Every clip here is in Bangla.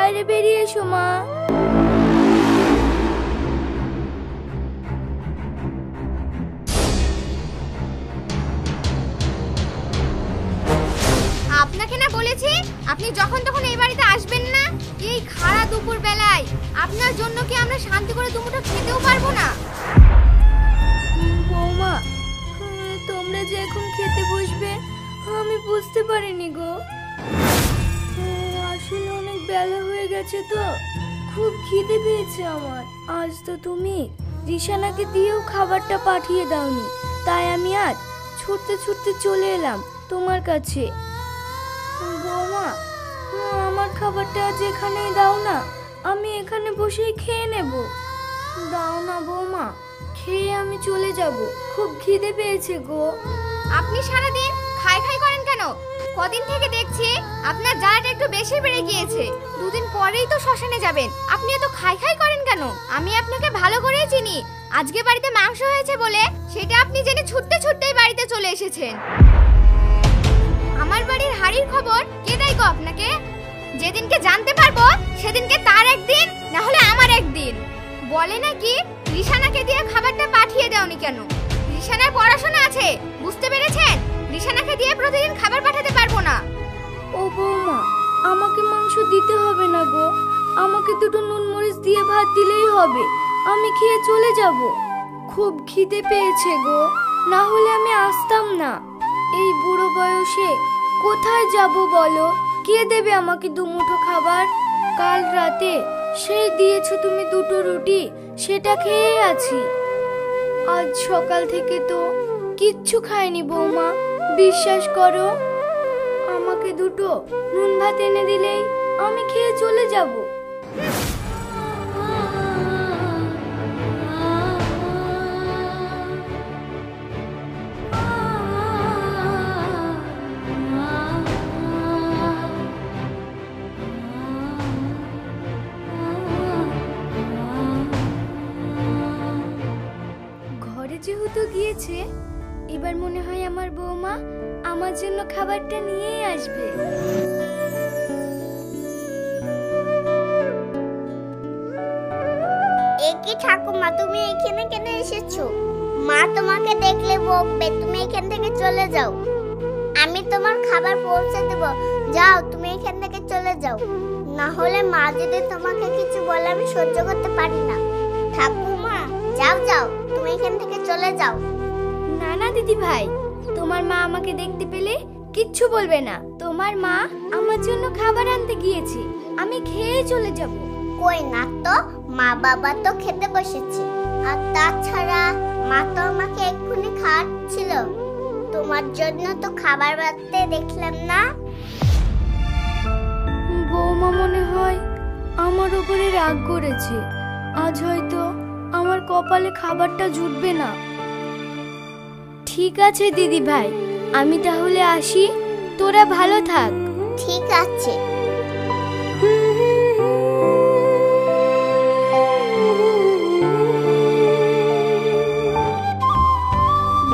বাইরে বেরিয়ে এসো মা। আপনাকে না বলেছি আপনি যখন তখন এই বাড়িতে আসবেন না। এই খাড়া দুপুর বেলায় আপনার জন্য কি আমরা শান্তি করে দুমুঠো খেতেও পারবো না? বৌমা, তোমরা যে এখন খেতে বসবে আমি বুঝতে পারিনি গো। আসলে অনেক বেলা হয়ে গেছে তো, খুব খিদে পেয়েছে আমার। আজ তো তুমি রিশানাকে দিয়েও খাবারটা পাঠিয়ে দাওনি, তাই আমি আজ ছুটতে ছুটতে চলে এলাম তোমার কাছে। বৌমা, আমার খাবারটা আজ এখানেই দাও না, আমি এখানে বসেই খেয়ে নেব। দাও না বৌমা, খেয়ে আমি চলে যাব, খুব খিদে পেয়েছে গো। আপনি সারাদিন খাই খাই করেন কেন? কদিন থেকে দেখছি আপনার জ্বালাটা একটু বেশি বেড়ে গিয়েছে। দুদিন পরেই তো শ্মশানে যাবেন, আপনি এত খাই খাই করেন কেন? আমি আপনাকে ভালো করেই চিনি। আজকে বাড়িতে মাংস হয়েছে বলে সেটা আপনি জেনে ছুটতে ছুটতেই বাড়িতে চলে এসেছেন। আমার বাড়ির হাড়ির খবর কে দেয় গো আপনাকে? যেদিনকে জানতে পারবো সেদিনকে তার একদিন, না হলে আমার একদিন। বলে নাকি রিশানাকে দিয়ে খাবারটা পাঠিয়ে দাওনি কেন? রিশানার পড়াশোনা আছে, বুঝতে পেরেছেন? রিশানাকে দিয়ে প্রতিদিন খাবার পাঠাতে পারবো না। ও বৌমা, আমাকে মাংস দিতে হবে না গো, আমাকে দুটো নুন মরিচ দিয়ে ভাত দিলেই হবে, আমি খেয়ে চলে যাব। খুব খিদে পেয়েছে গো, না হলে আমি আসতাম না। এই বুড়ো বয়সে কোথায় যাব বলো? কে দেবে আমাকে দুমুঠো খাবার? কাল রাতে সেই দিয়েছো তুমি দুটো রুটি, সেটা খেয়ে আছি। আজ সকাল থেকে তো কিচ্ছু খাইনি বৌমা, বিশ্বাস করো। আমাকে দুটো নুন ভাত এনে দিলেই আমি খেয়ে চলে যাব। ঘরে যেহেতু গিয়েছে, এবার মনে হয় আমার বৌমা আমার জন্য খাবারটা নিয়েই আসবে। একি ঠাকুমা, তুমি এখানে কেন এসেছো? মা তোমাকে দেখলে বকবে, তুমি এখান থেকে চলে যাও। আমি তোমার খাবার পৌঁছে দেব, যাও তুমি এখান থেকে চলে যাও। না হলে মা যদি তোমাকে কিছু বলে আমি সহ্য করতে পারি না। ঠাকুমা যাও যাও, তুমি এখান থেকে চলে যাও। না না দিদি ভাই, তোমার মা আমাকে দেখতে পেলে কিচ্ছু বলবে না। তোমার মা আমার জন্য খাবার আনতে গিয়েছে, আমি খেয়ে চলে যাব। কই না তো, মা বাবা তো খেতে বসেছে। আর তাছাড়া মা তো আমাকে এক্ষুনি খাওয়াচ্ছিল, তোমার জন্য তো খাবার বাড়তে দেখলাম না। বৌমা মনে হয় আমার উপরে রাগ করেছে, আজ হয়তো আমার কপালে খাবারটা জুটবে না। ঠিক আছে দিদি ভাই, আমি তাহলে আসি, তোরা ভালো থাক। ঠিক আছে।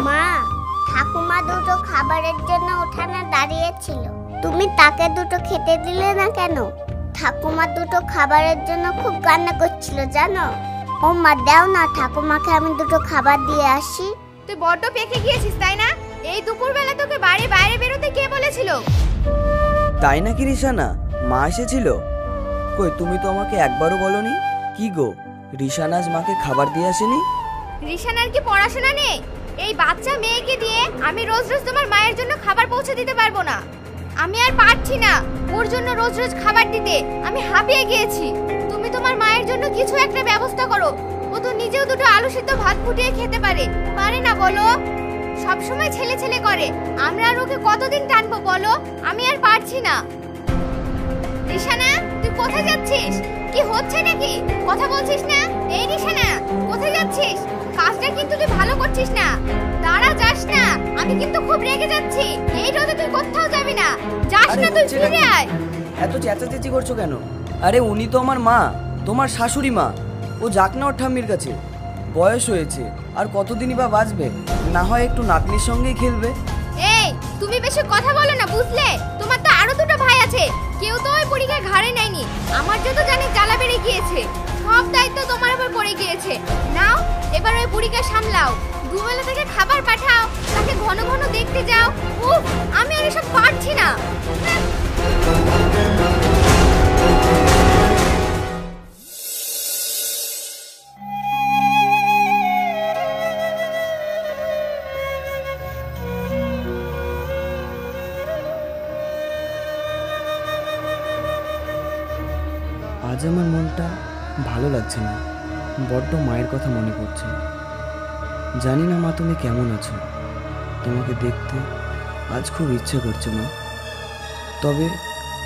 মা, ঠাকুমা দুটো খাবারের জন্য উঠানে দাঁড়িয়েছিল, তুমি তাকে দুটো খেতে দিলে না কেন? ঠাকুমা দুটো খাবারের জন্য খুব কান্না করছিল জানো। ও মা, দাও না, ঠাকুমাকে আমি দুটো খাবার দিয়ে আসি। তুই বড্ড পেকে গিয়েছিস তাই না? এই দুপুরবেলা তোকে বাড়ি বাইরে বেরোতে কে বলেছিল? তাই নাকি রিশানা? মা এসেছিল? কই, তুমি তো আমাকে একবারও বলনি। কি গো, রিশানা আজ মাকে খাবার দিয়ে আসেনি? রিশানার কি পড়াশোনা নেই? এই বাচ্চা মেয়েকে দিয়ে আমি রোজ রোজ তোমার মায়ের জন্য খাবার পৌঁছে দিতে পারবো না। আমি আর পারছি না ওর জন্য রোজ রোজ খাবার দিতে, আমি হাঁপিয়ে গিয়েছি। তুমি তোমার মায়ের জন্য কিছু একটা ব্যবস্থা করো। ও তো নিজেও দুটো আলু সিদ্ধ ভাত ফুটিয়ে খেতে পারে, পারে না বলো? সব সময় ছেলে ছেলে করে, আমরা আর ওকে কতদিন টানবো বলো? আমি আর পারছি না। রিশানা, তুই কোথায় যাচ্ছিস? কি হচ্ছে নাকি? কথা বলছিস না? এই রিশানা, কোথায় যাচ্ছিস? কাজটা কিন্তু তুই ভালো করছিস না। দাঁড়া, যাস না, আমি কিন্তু খুব রেগে যাচ্ছি। এই রোদে তুই কোথাও যাবি না, যাস না, তুই ফিরে আয়। এত চেঁচাচেঁচি করছো কেন? আরে উনি তো আমার মা, তোমার শাশুড়ি মা। ও যাক না ওর ঠাম্মির কাছে, বয়স হয়েছে, আর কতদিনই বা বাঁচবে। না হয় একটু নাতনির সঙ্গেই খেলবে। এই, তুমি বেশি কথা বলো না বুঝলে? তোমার তো আরো দুটো ভাই আছে, কেউ তো ওই পরীক্ষায় ঘাড়ে নেয়নি। আমার যত জানি জ্বালা বেড়ে গিয়েছে, সব দায়িত্ব তোমার উপর পড়ে গিয়েছে। নাও এবার ওই বুড়িকে সামলাও, দুবেলা থেকে খাবার পাঠাও, তাকে ঘন ঘন দেখতে যাও। উফ, আমি আর এসব পারছি না। আজ আমার মনটা ভালো লাগছে না, বড্ড মায়ের কথা মনে পড়ছে। জানি না মা তুমি কেমন আছো, তোমাকে দেখতে আজ খুব ইচ্ছে করছে মা। তবে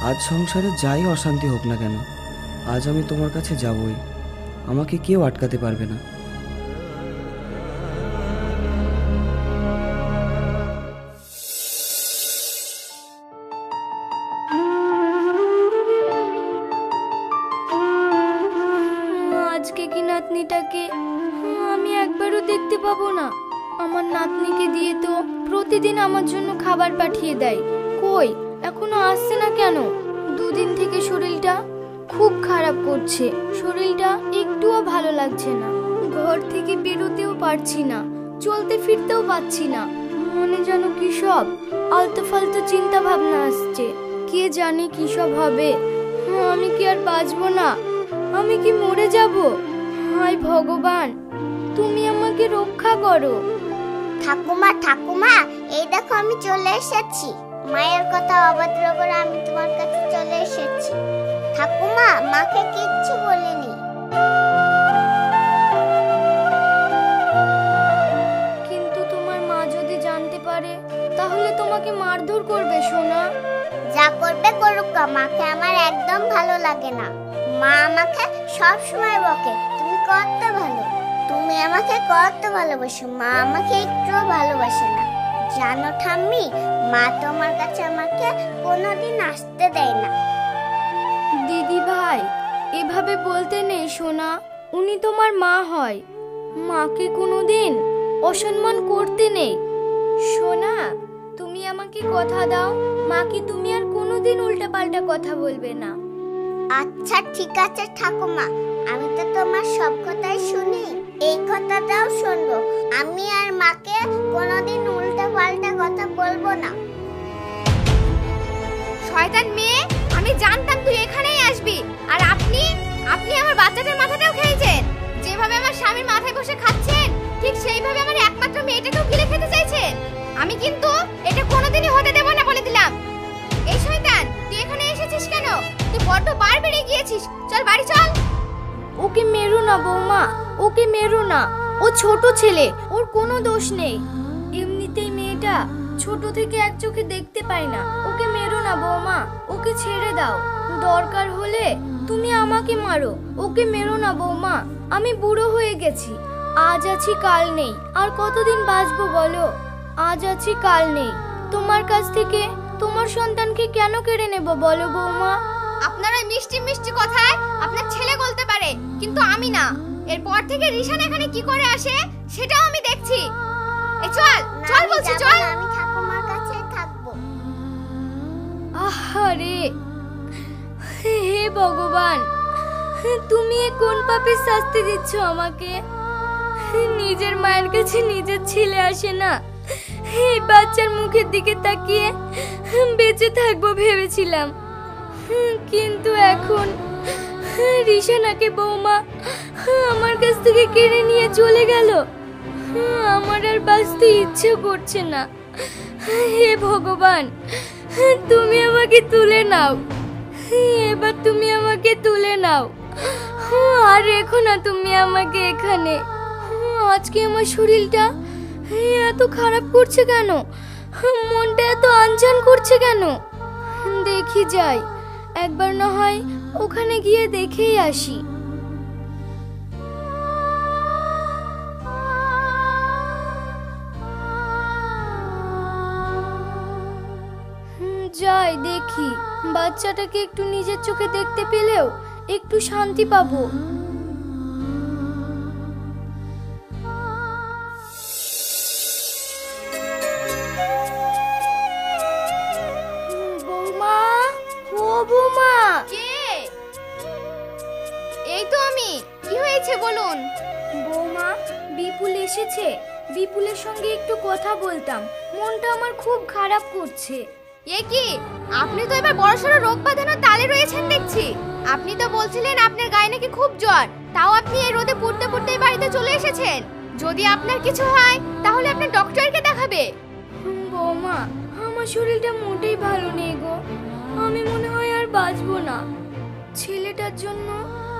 আজ সংসারে যাই অশান্তি হোক না কেন, আজ আমি তোমার কাছে যাবই, আমাকে কেউ আটকাতে পারবে না। আজকে কি নাতনিটাকে আমি একবারও দেখতে পাবো না? আমার নাতনিকে দিয়ে তো প্রতিদিন আমার জন্য খাবার পাঠিয়ে দেয়, কই এখনো আসছে না কেন? দুদিন থেকে শরীরটা খুব খারাপ করছে, শরীরটা একটুও ভালো লাগছে না, ঘর থেকে বেরোতেও পারছি না, চলতে ফিরতেও পারছি না, মনে যেন কি সব আলতু ফালতু চিন্তা ভাবনা আসছে। কে জানে কি সব হবে? আমি কি আর বাঁচবো না? আমি কি মরে যাব? হায় ভগবান, তুমি আমাকে রক্ষা করো। ঠাকুমা ঠাকুমা, এই দেখো আমি চলে এসেছি। মায়ের কথা অবাধ্য করে আমি তোমার কাছে চলে এসেছি। ঠাকুমা, মাকে কিচ্ছু বলিনি। কিন্তু তোমার মা যদি জানতে পারে তাহলে তোমাকে মারধর করবে সোনা। যা করবে করুক, মাকে আমার একদম ভালো লাগে না। মা আমাকে সব সময় বকে তুমি কত ভালো, তুমি আমাকে কত ভালোবাসো, মা আমাকে একটুও ভালোবাসে না। জানো ঠাম্মি, মা তোমার কাছে আমাকে কোনোদিন আসতে দেয় না। দিদি ভাই, এভাবে বলতে নেই সোনা, উনি তোমার মা হয়, মাকে কোনোদিন অসম্মান করতে নেই। সোনা, তুমি আমাকে কথা দাও, মাকে তুমি আর কোনোদিন উল্টাপাল্টা কথা বলবে না। আচ্ছা ঠিক আছে ঠাকুমা, আমি তো তোমার সব কথাই শুনি, এই কথাটাও শুনবো। আমি আর মাকে কোনোদিন উল্টা পাল্টা কথা বলবো না। শয়তান মেয়ে, আমি জানতাম তুই এখানেই আসবি। আর আপনি আমার বাচ্চাটার মাথাটাও খেয়েছেন। যেভাবে আমার স্বামীর মাথায় বসে খাচ্ছেন, ঠিক সেইভাবে আমার একমাত্র মেয়েটাকেও গিলে খেতে চাইছেন। আমি কিন্তু এটা কোনোদিনই হতে দেব না বলে দিলাম। এই শয়তান, তুই এখানে এসেছিস কেন? তুই বড্ড বার বেড়ে গিয়েছিস, চল বাড়ি চল। ওকে মেরো না বৌমা, ওকে মেরো না, ও ছোট ছেলে, ওর কোনো দোষ নেই। এমনিতেই মেয়েটা ছোট থেকে এক চোখে দেখতে পায় না, ওকে মেরো না বৌমা, ওকে ছেড়ে দাও। দরকার হলে তুমি আমাকে মারো, ওকে মেরো না বৌমা। আমি বুড়ো হয়ে গেছি, আজ আছি কাল নেই, আর কতদিন বাঁচবো বলো? আজ আছি কাল নেই, তোমার কাছ থেকে তোমার সন্তানকে কেন কেড়ে নেব বলো বৌমা? আপনার ওই মিষ্টি মিষ্টি কথায় আপনার ছেলে বলতে পারে, কিন্তু আমি না। এরপর থেকে রিশান এখানে কি করে আসে সেটাও আমি দেখছি। এই চল চল আমি বলছি, যাবো চল। না, আমি ঠাকুমার কাছে থাকবো। আহারে, হে ভগবান, তুমি এ কোন পাপের শাস্তি দিচ্ছ আমাকে? নিজের মায়ের কাছে নিজের ছেলে আসে না, এই বাচ্চার মুখের দিকে তাকিয়ে বেঁচে থাকবো ভেবেছিলাম, কিন্তু এখন রিশানাকে বৌমা আমার কাছ থেকে কেড়ে নিয়ে চলে গেল। আমার আর বাঁচতে ইচ্ছে করছে না। হে ভগবান, তুমি আমাকে তুলে নাও, এবার তুমি আমাকে তুলে নাও, আর রেখো না তুমি আমাকে এখানে। আজকে আমার শরীরটা এত খারাপ করছে কেন? মনটা এত আনজান করছে কেন? দেখি যাই, একবার না হয় ওখানে গিয়ে দেখেই আসি। যাই দেখি, বাচ্চাটাকে একটু নিজের চোখে দেখতে পেলেও একটু শান্তি পাবো। বৌমা, ও বৌমা, কে? আসুন। বৌমা, বিপুল এসেছে। বিপুলের সঙ্গে একটু কথা বলতাম, মনটা আমার খুব খারাপ করছে। এ কি, আপনি তো এবার বড়সড় রোগ বাঁধানোর তালে রয়েছেন দেখছি। আপনি তো বলছিলেন আপনার গায়ে নাকি খুব জ্বর, তাও আপনি এই রোদে পড়তে পড়তে বাড়িতে চলে এসেছেন। যদি আপনার কিছু হয় তাহলে আপনার ডক্টরকে দেখাবে। বৌমা, আমার শরীরটা মোটেই ভালো নেই গো। আমি মনে হয় আর বাঁচবো না। ছেলেটার জন্য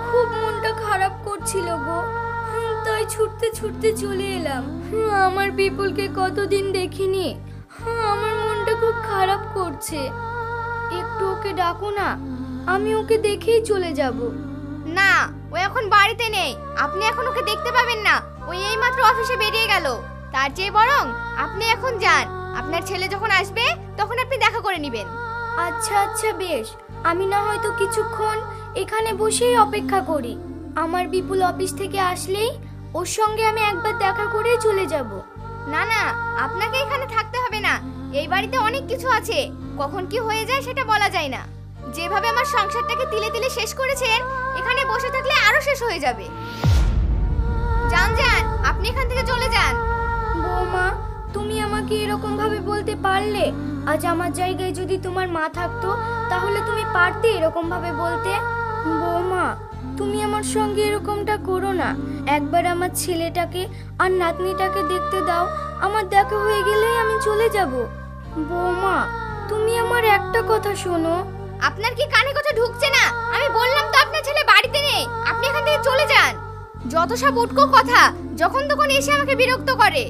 খুব মনটা খারাপ করছিল গো, তাই ছুটতে ছুটতে চলে এলাম। আমার বিপুলকে কতদিন দেখিনি, আমার মনটা খুব খারাপ করছে। একটু ওকে ডাকো না, আমি ওকে দেখেই চলে যাব। না, ও এখন বাড়িতে নেই, আপনি এখন ওকে দেখতে পাবেন না। ও এইমাত্র অফিসে বেরিয়ে গেল। তার চেয়ে বরং আপনি এখন যান, আপনার ছেলে যখন আসবে তখন আপনি দেখা করে নেবেন। আচ্ছা আচ্ছা বেশ, আমি না হয়তো কিছুক্ষণ এখানে বসেই অপেক্ষা করি। আমার বিপুল অফিস থেকে আসলেই ওর সঙ্গে আমি একবার দেখা করেই চলে যাব। না না, আপনাকে এখানে থাকতে হবে না। এই বাড়িতে অনেক কিছু আছে, কখন কি হয়ে যায় সেটা বলা যায় না। যেভাবে আমার সংসারটাকে তিলে তিলে শেষ করেছেন, এখানে বসে থাকলে আরো শেষ হয়ে যাবে। যান যান, আপনি এখান থেকে চলে যান। বৌমা, তুমি আমাকে এরকম ভাবে বলতে পারলে? আজ আমার জায়গায় যদি তোমার মা থাকতো তাহলে তুমি পারতে এরকম ভাবে বলতে? বৌমা, তুমি আমার সঙ্গে এরকমটা করো না। একবার আমার ছেলেটাকে আর নাতনিটাকে দেখতে দাও, আমার দেখা হয়ে গেলেই আমি চলে যাব। বৌমা, তুমি আমার একটা কথা শোনো। আপনার কি কানে কথা ঢুকছে না? আমি বললাম তো আপনার ছেলে বাড়িতে নেই, আপনি এখান থেকে চলে যান। যত সব উটকো কথা, যখন তখন এসে আমাকে বিরক্ত করে।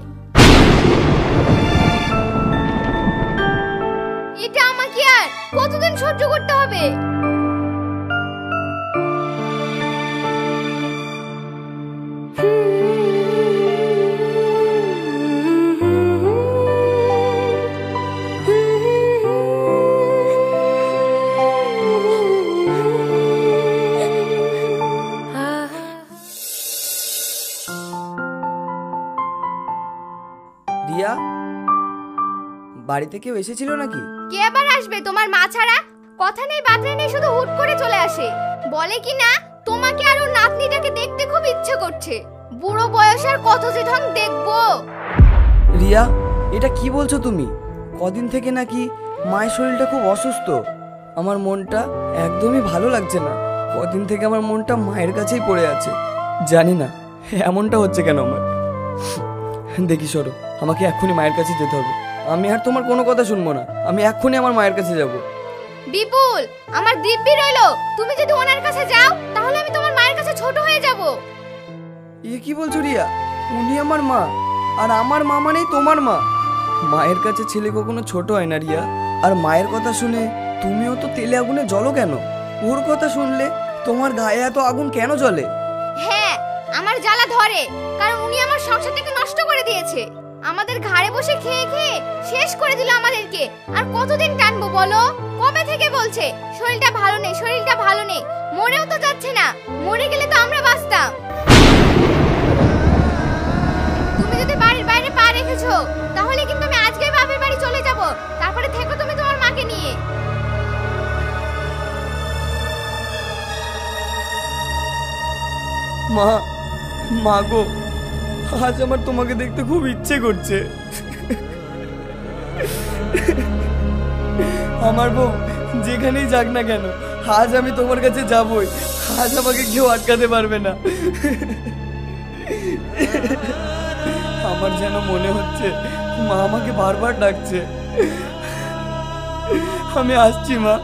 এটা আমাকে আর কতদিন সহ্য করতে হবে? রিয়া, বাড়িতে কেউ এসেছিল নাকি? কে আবার আসবে তোমার মা ছাড়া? কথা নেই বার্তা নেই, শুধু হুট করে চলে আসে। বলে কি না তোমাকে আর ওর নাতনিটাকে দেখতে খুব ইচ্ছে করছে। বুড়ো বয়সে আর কত যে ঢং দেখবো। রিয়া, এটা কি বলছো তুমি? কদিন থেকে নাকি মায়ের শরীরটা খুব অসুস্থ। আমার মনটা একদমই ভালো লাগছে না। কদিন থেকে আমার মনটা মায়ের কাছেই পড়ে আছে। জানি না এমনটা হচ্ছে কেন আমার। দেখি সরো, আমাকে এক্ষুনি মায়ের কাছে যেতে হবে। আমি আর তোমার কোনো কথা শুনবো না, আমি এক্ষুনি আমার মায়ের কাছে যাব। বিপুল, আমার দিব্যি রইলো, তুমি যদি ওনার কাছে যাও তাহলে আমি তোমার মায়ের কাছে ছোট হয়ে যাব। এ কি বলছো রিয়া? উনি আমার মা, আর আমার মা মানেই তোমার মা। মায়ের কাছে ছেলে কখনো ছোট হয় না রিয়া। আর মায়ের কথা শুনে তুমিও তো তেলে আগুনে জ্বলো কেন? ওর কথা শুনলে তোমার গায়ে এত আগুন কেন জ্বলে? হ্যাঁ, আমার জ্বালা ধরে, কারণ উনি আমার সংসারটাকে নষ্ট করে দিয়েছে। আমাদের ঘাড়ে বসে খেয়ে খেয়ে শেষ করে দিল আমাদেরকে। আর কতদিন টানবো বলো? কবে থেকে বলছে শরীরটা ভালো নেই, শরীরটা ভালো নেই। মরেও তো যাচ্ছে না, মরে গেলে তো আমরা বাঁচতাম। তুমি যদি বাড়ির বাইরে পা রেখেছো তাহলে কিন্তু আমি আজকেই বাপের বাড়ি চলে যাব। তারপরে থেকো তুমি তোমার মাকে নিয়ে। মা, মা গো, আজ আমার তোমাকে দেখতে খুব ইচ্ছে করছে। আমার বউ যেখানেই যাক না কেন, আজ আমি তোমার কাছে যাবই। আজ আমাকে কেউ আটকাতে পারবে না। আমার যেন মনে হচ্ছে মা আমাকে বারবার ডাকছে। আমি আসছি মা,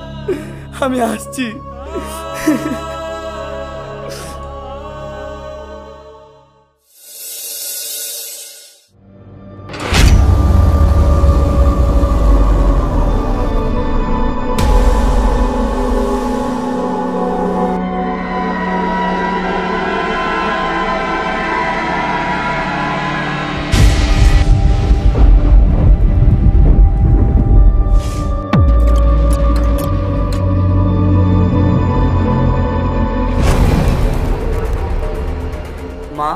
আমি আসছি। মা,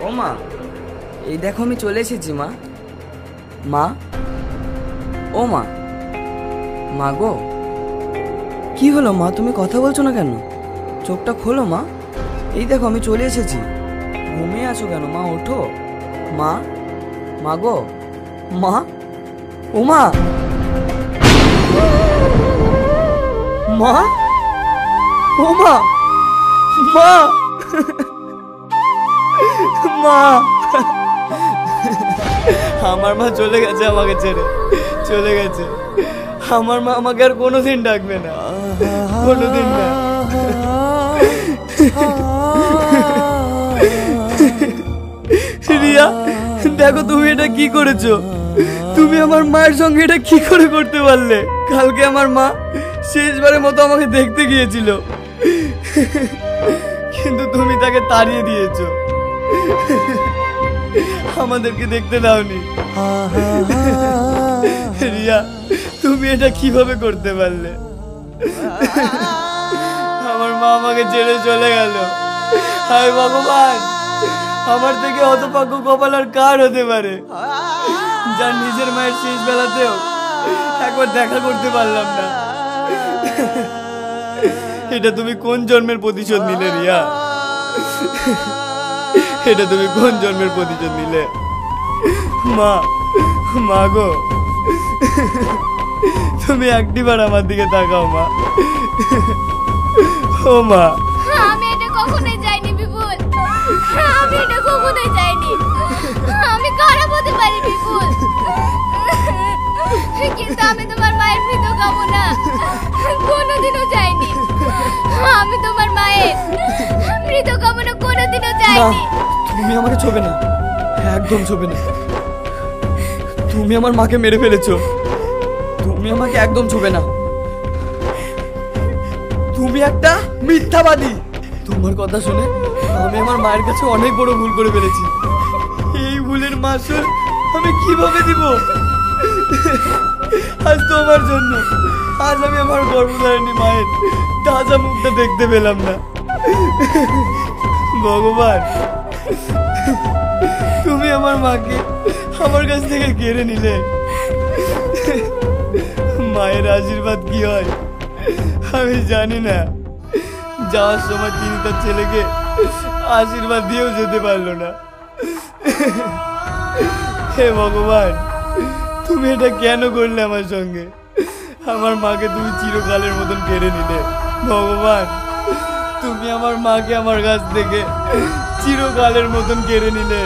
ও মা, এই দেখো আমি চলে এসেছি মা। মা, ও মা, মা গো, কি হলো মা? তুমি কথা বলছো না কেন? চোখটা খোলো মা। এই দেখো আমি চলে এসেছি। ঘুমিয়ে আছো কেন মা? ওঠো মা। মা গো, মা, ও মা, মা, ও মা, মা, মা। আমার মা চলে গেছে, আমাকে ছেড়ে চলে গেছে। আমার মা আমাকে আর কোনোদিন ডাকবে না, কোনোদিন না। রিয়া, দেখো তুমি এটা কি করেছো? তুমি আমার মায়ের সঙ্গে এটা কি করে করতে পারলে? কালকে আমার মা শেষবারের মতো আমাকে দেখতে গিয়েছিল, কিন্তু তুমি তাকে তাড়িয়ে দিয়েছো, আমাদেরকে দেখতে দাওনি। রিয়া, তুমি এটা কিভাবে করতে পারলে? আমার মা আমাকে ছেড়ে চলে গেল। হায় ভগবান, আমার থেকে হতভাগ্য কপাল আর কার হতে পারে, যার নিজের মায়ের শেষ বেলাতেও একবার দেখা করতে পারলাম না। এটা তুমি কোন জন্মের প্রতিশোধ নিলে রিয়া? এটা তুমি কোন জন্মের প্রতিশোধ নিলে? মা, মা গো, তুমি একটিবার আমার দিকে তাকাও মা। ও মা। আমি এটা কখনোই চাইনি বিপুল, আমি এটা কখনোই চাইনি। আমি খারাপ হতে পারি বিপুল, কিন্তু আমি তোমার মায়ের মৃত কামনা কোনোদিনও চাইনি। আমি তোমার মায়ের মৃত কামনা কোনোদিনও চাইনি। তুমি আমাকে ছোবে না, একদম ছোবে না। তুমি আমার মাকে মেরে ফেলেছো, তুমি আমাকে একদম ছোবে না। তুমি একটা মিথ্যাবাদী। তোমার কথা শুনে আমি আমার মায়ের কাছে অনেক বড় ভুল করে ফেলেছি। এই ভুলের মাসুল আমি কিভাবে দিব? আজ তোমার জন্য আজ আমি আমার গর্ভধারিণী মায়ের তাজা মুখটা দেখতে পেলাম না। ভগবান, তুমি আমার মাকে আমার কাছ থেকে কেড়ে নিলে। মায়ের আশীর্বাদ কি হয় আমি জানি না। যাওয়ার সময় তিনি তার ছেলেকে আশীর্বাদ দিয়েও যেতে পারলো না। হে ভগবান, তুমি এটা কেন করলে আমার সঙ্গে? আমার মাকে তুমি চিরকালের মতন কেড়ে নিলে। ভগবান, তুমি আমার মাকে আমার কাছ থেকে চিরকালের মতন কেড়ে নিলে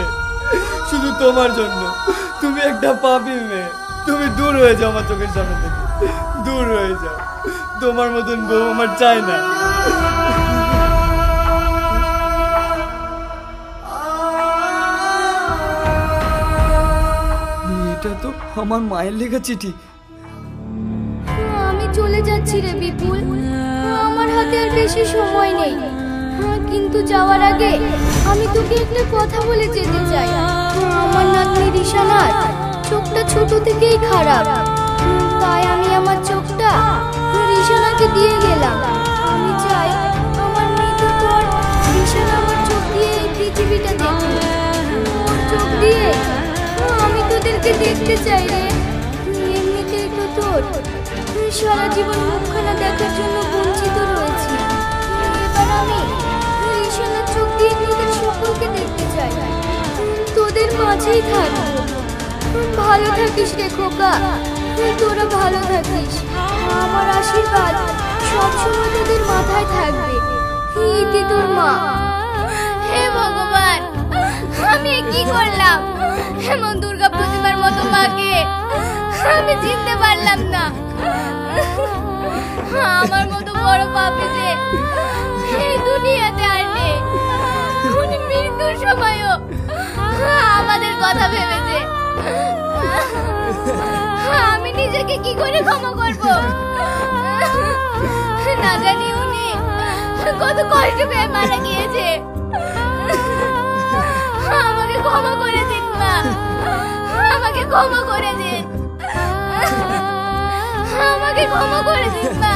শুধু তোমার জন্য। তুমি একটা পাপী মেয়ে, তুমি দূর হয়ে যাও আমার চোখের সামনে থেকে, দূর হয়ে যাও। তোমার মতন বউ আমার চাই না। এটা তো আমার মায়ের লেখা চিঠি। আমি চলে যাচ্ছি রে বিপুল, আমার হাতে আর বেশি সময় নেই। কিন্তু যাওয়ার আগে আমি তোকে একটা কথা বলে যেতে চাই। আমার নাতনি রিশানার চোখটা ছোট থেকেই খারাপ, তাই আমি আমার চোখটা রিশানাকে দিয়ে গেলাম। আমি চাই আমার মৃত্যুর পর রিশানা আমার চোখ দিয়ে এই পৃথিবীটা দেখবে। ওর চোখ দিয়ে আমি তোদেরকে দেখতে চাই রে। এমনিতেই তো তোর সারা জীবন মুখখানা দেখার জন্য বঞ্চিত রয়েছি। এবার আমি রিশানার চোখ দিয়ে তোদের সকলকে দেখতে চাই, তোদের মাঝেই থাকবো। ভালো থাকিস রে খোকা, তোরা ভালো থাকিস। আমার আশীর্বাদ সবসময় তোদের মাথায় থাকবে। ইতি তোর মা। হে ভগবান, আমি এ কি করলাম? এমন দুর্গা প্রতিমার মতো মাকে আমি চিনতে পারলাম না। আমার মতো বড় পাপী যে এই দুনিয়াতে আর নেই। উনি মৃত্যুর সময়ও আমাদের কথা ভেবেছে। আমি নিজেকে কি করে ক্ষমা করব? না জানি উনি কত কষ্ট পেয়ে মারা গিয়েছে। আমাকে ক্ষমা করে দিন মা, আমাকে ক্ষমা করে দিন, আমাকে ক্ষমা করে দিন মা,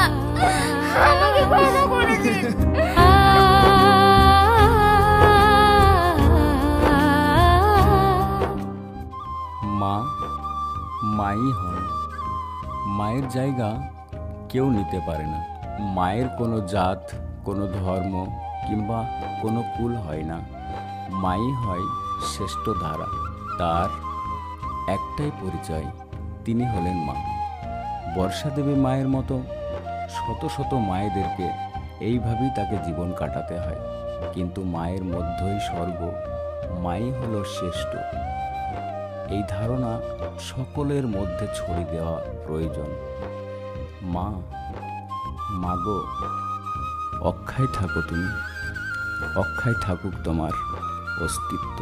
আমাকে ক্ষমা করে দিন। মা মাই হন। মায়ের জায়গা কেউ নিতে পারে না। মায়ের কোনো জাত, কোনো ধর্ম, কিংবা কোনো কুল হয় না, মাই হয় শ্রেষ্ঠ ধারা। তার একটাই পরিচয়, তিনি হলেন মা। বর্ষা দেবী মায়ের মতো শত শত মায়েদেরকে এইভাবেই তাকে জীবন কাটাতে হয়, কিন্তু মায়ের মধ্যেই স্বর্গ, মাই হলো শ্রেষ্ঠ। এই ধারণা সকলের মধ্যে ছড়িয়ে দেওয়া প্রয়োজন। মা, মাগো, অক্ষয় থাকো তুমি, অক্ষয় থাকুক তোমার অস্তিত্ব।